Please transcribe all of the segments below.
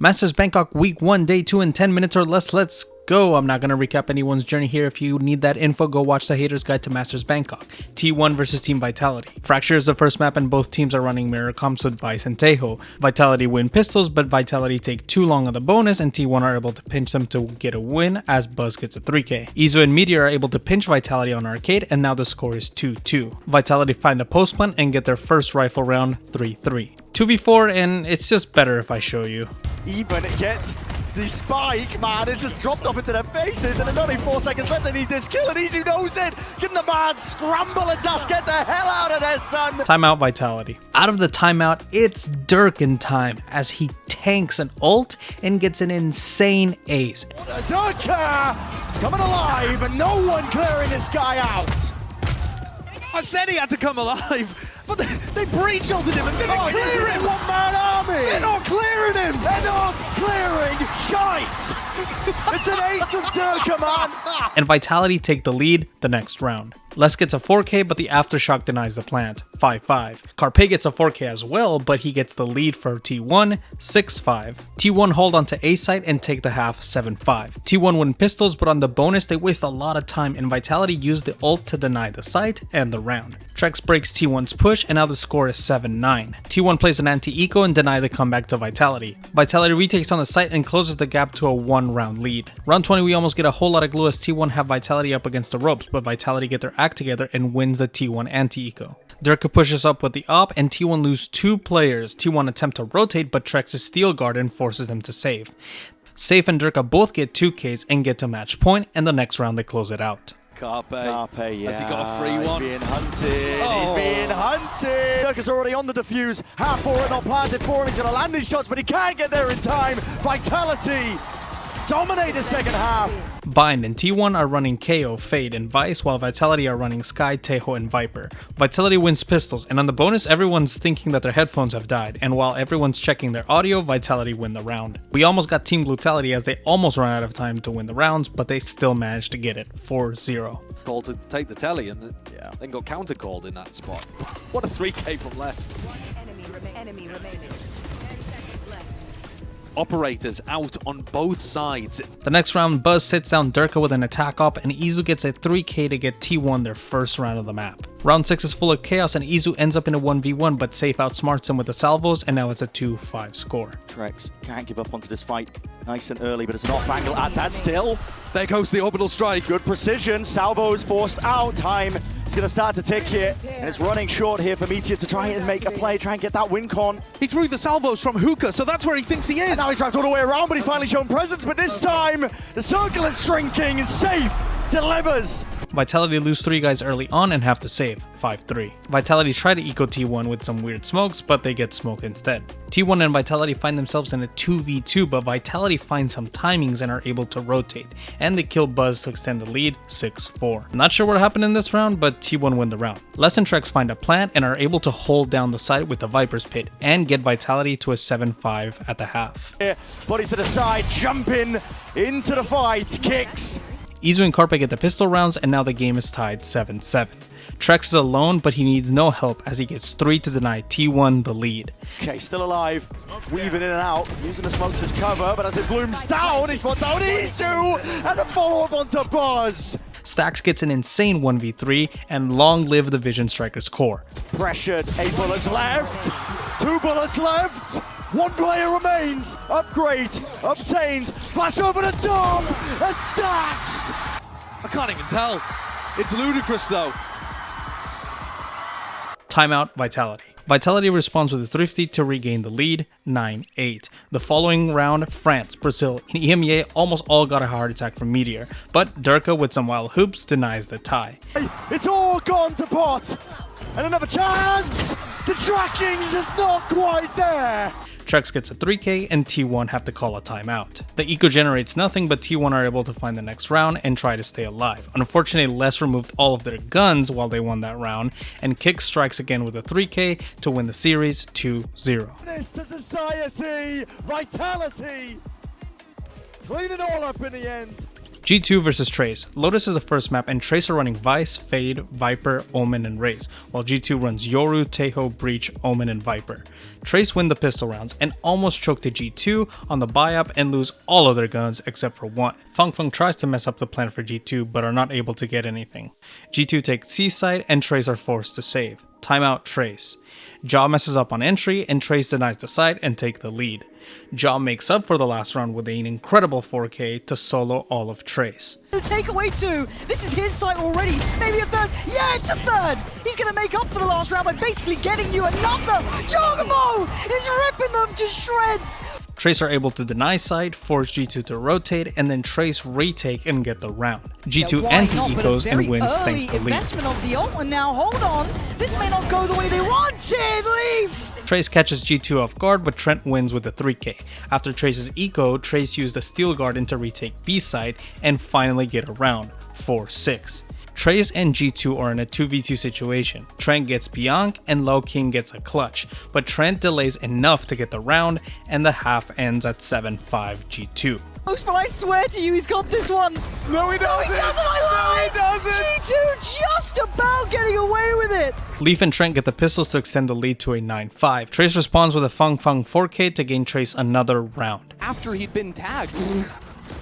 Masters Bangkok Week 1, Day 2 in 10 minutes or less. Let's go. I'm not going to recap anyone's journey here. If you need that info, go watch the Haters Guide to Masters Bangkok. T1 versus Team Vitality. Fracture is the first map and both teams are running mirror comps with Vice and Tejo. Vitality win pistols, but Vitality take too long on the bonus and T1 are able to pinch them to get a win as Buzz gets a 3k. Izu and Meteor are able to pinch Vitality on arcade and now the score is 2-2. Vitality find the post plant and get their first rifle round 3-3. 2v4 and it's just better if I show you. Even get the spike, man, it's just dropped off into their faces and there's only 4 seconds left. They need this kill and Izu knows it. Give them the man scramble and dash, get the hell out of there, son. Timeout Vitality. Out of the timeout, it's Derke time as he tanks an ult and gets an insane ace. Derke coming alive and no one clearing this guy out. I said he had to come alive, but they breach ulted him and didn't clear him! One-man army! They're not clearing him! They're not clearing shite! It's an ace from Derke, man! And Vitality take the lead the next round. Les gets a 4k, but the aftershock denies the plant, 5-5. Carpe gets a 4k as well, but he gets the lead for T1, 6-5. T1 hold on to A site and take the half, 7-5. T1 win pistols, but on the bonus they waste a lot of time and Vitality use the ult to deny the site and the round. Trexx breaks T1's push and now the score is 7-9. T1 plays an anti-eco and deny the comeback to Vitality. Vitality retakes on the site and closes the gap to a 1 round lead. Round 20 we almost get a whole lot of glue as T1 have Vitality up against the ropes, but Vitality get their act together and wins the T1 anti-eco. Derke pushes up with the op and T1 lose 2 players. T1 attempt to rotate but Trexx' steel guard and forces them to save. Sayf and Derke both get 2Ks and get to match point and the next round they close it out. Carpe, yeah. Has he got a free one? He's being hunted, Oh. He's being hunted! Derke's already on the defuse, half forward not planted for him, he's gonna land his shots but he can't get there in time. Vitality dominate the second half. BeyN and T1 are running KO, Fade, and Vice, while Vitality are running Sky, Tejo, and Viper. Vitality wins pistols, and on the bonus, everyone's thinking that their headphones have died, and while everyone's checking their audio, Vitality win the round. We almost got Team Glutality as they almost ran out of time to win the rounds, but they still managed to get it, 4-0. Called to take the telly and then got counter called in that spot. What a 3k from Les. Enemy remaining. Operators out on both sides. The next round, Buzz sits down Derke with an attack op, and Izu gets a 3k to get T1 their first round of the map. Round 6 is full of chaos, and Izu ends up in a 1v1, but Sayf outsmarts him with the salvos, and now it's a 2-5 score. Trexx can't give up onto this fight nice and early, but it's an off angle at that still. There goes the orbital strike. Good precision, salvos forced out, time is going to start to tick here, and it's running short here for Meteor to try and make a play, try and get that win con. He threw the salvos from hookah, so that's where he thinks he is. And now he's wrapped all the way around, but he's finally shown presence, but this time, the circle is shrinking, and Sayf delivers. Vitality lose 3 guys early on and have to save, 5-3. Vitality try to eco T1 with some weird smokes, but they get smoked instead. T1 and Vitality find themselves in a 2v2, but Vitality finds some timings and are able to rotate, and they kill Buzz to extend the lead, 6-4. Not sure what happened in this round, but T1 win the round. Les and Trexx find a plant and are able to hold down the site with the Viper's Pit, and get Vitality to a 7-5 at the half. Bodies to the side, jumping into the fight, kicks. Izu and Carpe get the pistol rounds, and now the game is tied 7-7. Trexx is alone, but he needs no help as he gets 3 to deny T1 the lead. Okay, still alive, weaving in and out, using the smokes as cover, but as it blooms down, he spots out Izu, and a follow-up onto Buzz. Stax gets an insane 1v3, and long live the Vision Striker's core. Pressured, 8 bullets left, 2 bullets left. 1 player remains. Upgrade obtained. Flash over the top. And Stax. I can't even tell. It's ludicrous though. Timeout Vitality. Vitality responds with a thrifty to regain the lead, 9-8. The following round, France, Brazil, and EMEA almost all got a heart attack from Meteor, but Derke with some wild hoops denies the tie. It's all gone to pot. And another chance. The tracking is just not quite there. Trexx gets a 3k and T1 have to call a timeout. The eco generates nothing, but T1 are able to find the next round and try to stay alive. Unfortunately, Les removed all of their guns while they won that round, and Kick strikes again with a 3k to win the series 2-0. This to society, Vitality, clean it all up in the end. G2 versus Trexx. Lotus is the first map and Trexx are running Vice, Fade, Viper, Omen, and Raze, while G2 runs Yoru, Taeho, Breach, Omen, and Viper. Trexx win the pistol rounds and almost choke to G2 on the buy-up and lose all of their guns except for one. FengF tries to mess up the plan for G2 but are not able to get anything. G2 take C side and Trexx are forced to save. Timeout Trexx. Jaw messes up on entry and Trexx denies the side and take the lead. Jaw makes up for the last round with an incredible 4K to solo all of Trexx. The takeaway 2. This is his site already. Maybe a third. Yeah, it's a third. He's going to make up for the last round by basically getting you another. Jawgemo is ripping them to shreds. Trexx are able to deny side, force G2 to rotate, and then Trexx retake and get the round. G2 anti-ecos and wins thanks to Leaf. Investment of the ult, and now hold on. This may not go the way they wanted. Leaf! Trexx catches G2 off guard, but Trent wins with a 3K. After Trexx's eco, Trexx used the Steel Garden to retake B side and finally get a round, 4-6. Trexx and G2 are in a 2v2 situation. Trent gets Biank and Low King gets a clutch, but Trent delays enough to get the round and the half ends at 7-5 G2. But I swear to you, he's got this one. No, he doesn't. No, he doesn't. I lied. No, he doesn't. G2 just about getting away with it. Leaf and Trent get the pistols to extend the lead to a 9-5. Trexx responds with a FengF 4K to gain Trexx another round. After he'd been tagged,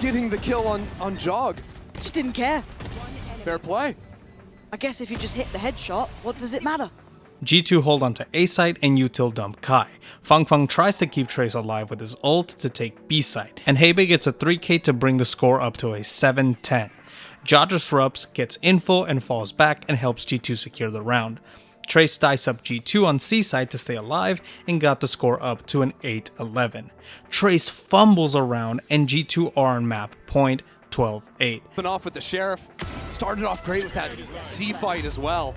getting the kill on Jog. Just didn't care. Fair play. I guess if you just hit the headshot, what does it matter? G2 hold on to A side and util dump Kai. FengF tries to keep Trexx alive with his ult to take B side, and Heybay gets a 3K to bring the score up to a 7-10. Jaw disrupts, gets info and falls back and helps G2 secure the round. Trexx dice up G2 on C side to stay alive and got the score up to an 8-11. Trexx fumbles around and G2 are on map point 12-8. Been off with the Sheriff. Started off great with that C fight as well.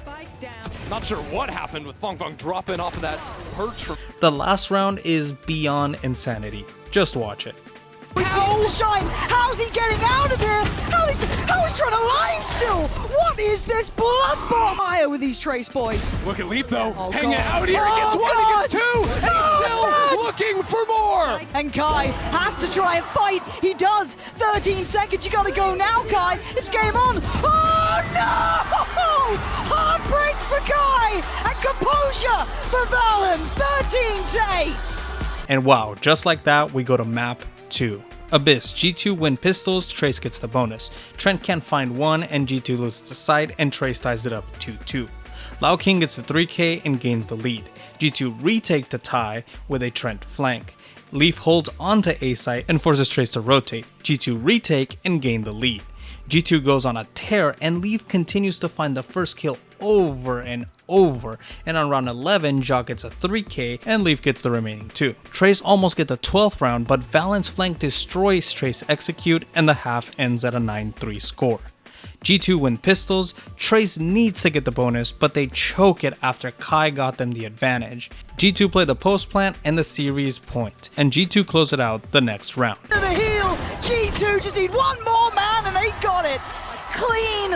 Not sure what happened with FengF dropping off of that perch. The last round is beyond insanity. Just watch it. He seems to shine. How's he getting out of here? How is Trent alive still? What is this bloodbath higher with these Trexx boys? Look at Leap though, Oh, hanging God. out here. He gets one, he gets two, and he's still looking for more. And Kai has to try and fight. He does. 13 seconds. You gotta go now, Kai. It's game on. Oh no! Heartbreak for Kai and composure for Valyn. 13-8. And wow, just like that, we go to map 2. Abyss. G2 win pistols, Trexx gets the bonus. Trent can't find one and G2 loses the side and Trexx ties it up 2-2. Low King gets the 3K and gains the lead. G2 retake to tie with a Trent flank. Leaf holds onto A side and forces Trexx to rotate. G2 retake and gain the lead. G2 goes on a tear and Leaf continues to find the first kill over and over, and on round 11 Jaw gets a 3K and Leaf gets the remaining 2. Trexx almost get the 12th round, but Valyn's flank destroys Trexx execute and the half ends at a 9-3 score. G2 win pistols, Trexx needs to get the bonus, but they choke it after Kai got them the advantage. G2 play the post plant and the series point, and G2 close it out the next round. To the heel, G2 just need one more man and they got it. Clean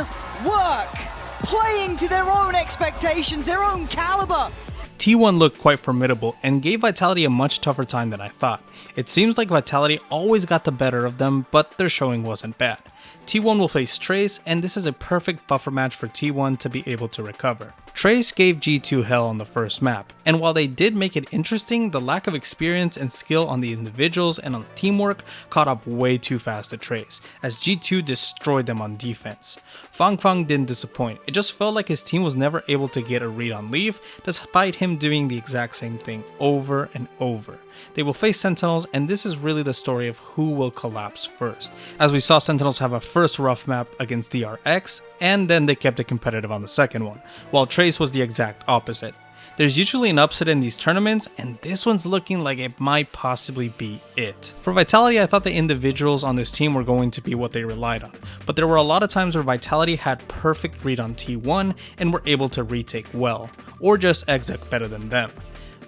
work, playing to their own expectations, their own caliber. T1 looked quite formidable and gave Vitality a much tougher time than I thought. It seems like Vitality always got the better of them, but their showing wasn't bad. T1 will face Trexx, and this is a perfect buffer match for T1 to be able to recover. Trexx gave G2 hell on the first map, and while they did make it interesting, the lack of experience and skill on the individuals and on teamwork caught up way too fast to Trexx, as G2 destroyed them on defense. FengF didn't disappoint, it just felt like his team was never able to get a read on Leaf, despite him doing the exact same thing over and over. They will face Sentinels, and this is really the story of who will collapse first, as we saw Sentinels have a first rough map against DRX, and then they kept it competitive on the second one, while Trexx was the exact opposite. There's usually an upset in these tournaments, and this one's looking like it might possibly be it. For Vitality, I thought the individuals on this team were going to be what they relied on, but there were a lot of times where Vitality had perfect read on T1 and were able to retake well, or just exec better than them.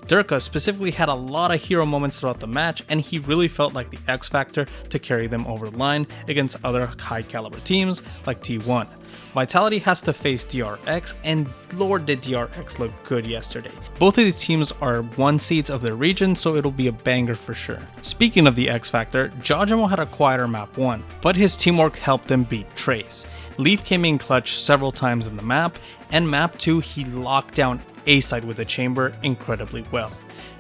Derke specifically had a lot of hero moments throughout the match, and he really felt like the X factor to carry them over the line against other high caliber teams like T1. Vitality has to face DRX, and lord did DRX look good yesterday. Both of these teams are 1 seeds of their region, so it'll be a banger for sure. Speaking of the X factor, Jawgemo had a quieter map 1, but his teamwork helped them beat Trace. Leaf came in clutch several times in the map, and map 2 he locked down A side with the chamber incredibly well.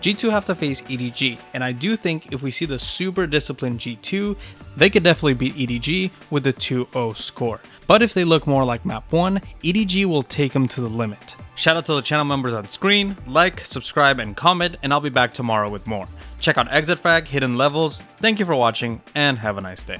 G2 have to face EDG, and I do think if we see the super disciplined G2, they could definitely beat EDG with the 2-0 score. But if they look more like map 1, EDG will take them to the limit. Shout out to the channel members on screen, like, subscribe, and comment, and I'll be back tomorrow with more. Check out Exit Frag, Hidden Levels. Thank you for watching, and have a nice day.